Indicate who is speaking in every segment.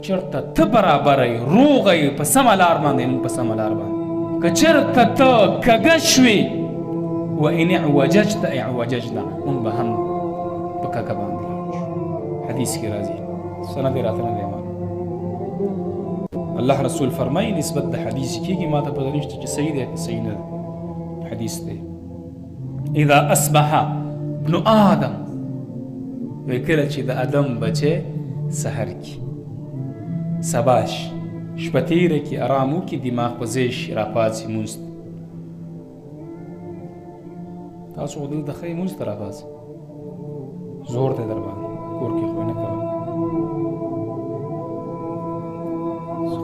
Speaker 1: چېرته ته برابره یې روغه یې په سمه لار باندې موږ په سمه لار باندې که چېرته ته کږه شوې وان اعوججت اعوججنا موږ به هم په کږه باندې لاړ شو حدیث کې راځي سند یې راته نه دی معلوم الله رسول فرمایي نسبت د حدیث کېږي ما ته پته نشته چې صحیح دی که صحیح نه دی حدیث دی اذا اصبح ابن آدم وی کله چې د ادم بچی سحر کی سباش شپه تیره کی ارام وکړي دماغ په ځای شي راپاڅي لمونځ ته تاسو خو دلته ښه لمونځ ته راپاڅئ زور دی در باندې کور کې خو نه کوئ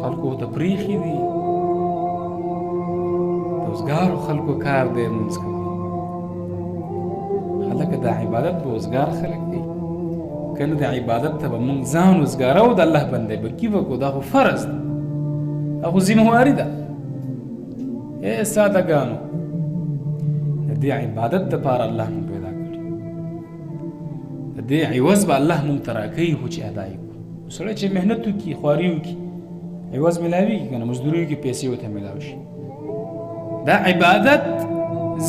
Speaker 1: خلکو ته پریښي دي د اوزګارو خلکو کار دی لمونځ کوي هلکه دا عبادت به اوزګار خلک دی که نه د عبادت ته به مونږ ځان اوزګاره او د الله بندی به کي وکړو دا خو فرض ده دا خو ذمهواري ده ای سادهګانو د دې عبادت دپاره الله مونږ پیدا کړي د دې عوض به الله مونږ ته راکوي خو چې ادا یې کړو سړی چې محنت وکړي خواري وکړي عوض میلاویږي که نه مزدوري وکړي پیسې ورته میلاو شي دا عبادت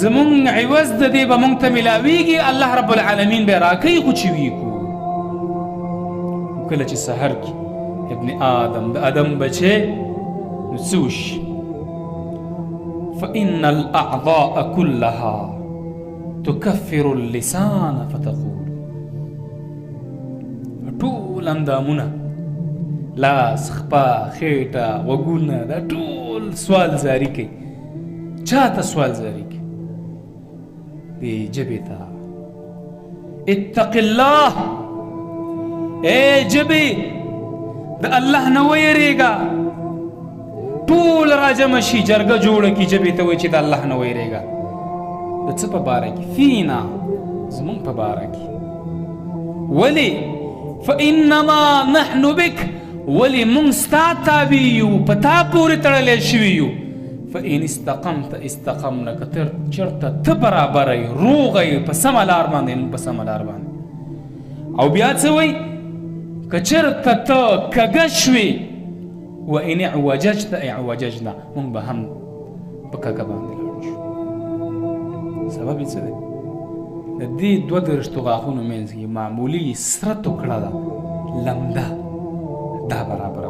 Speaker 1: زمونږ عوض د دې به مونږ ته میلاویږي الله رب العالمین به یې راکوي خو چې ویې کړو کله چې سحر کې ابن آدم د ادم بچی نو څه وشي فإن الأعضاء كلها تكفر اللسان فتقول ټول اندامونه لاس خپه خېټه غوږونه دا ټول سوال زاری کوي چاته سوال زاری کوي دې ژبې ته اتق الله اے جبې د الله نه ویریږه ټول راجمع شي جرګه جوړه کړي ژبې ته وایي چې د الله نه ویریږه د څه په باره کې فینا زمونږ په باره کې ولې فانما نحن بک ولې مونږ ستا تابع یو په تا پورې تړلی شوي یو فان استقمت استقمنا که چېرته ته برابره یې روغه یې په سمه لار باندې موږ په سمه لار باندې او بیا څه وایي که چېرته ته کږه شوې وان اعوججت اعوججنا موږ به هم په کږه باندې لاړ شو سبب یې څه دی د دې دوه درشتو غاښونو منځ کې معمولي سره ټوکړه ده لمده دا برابره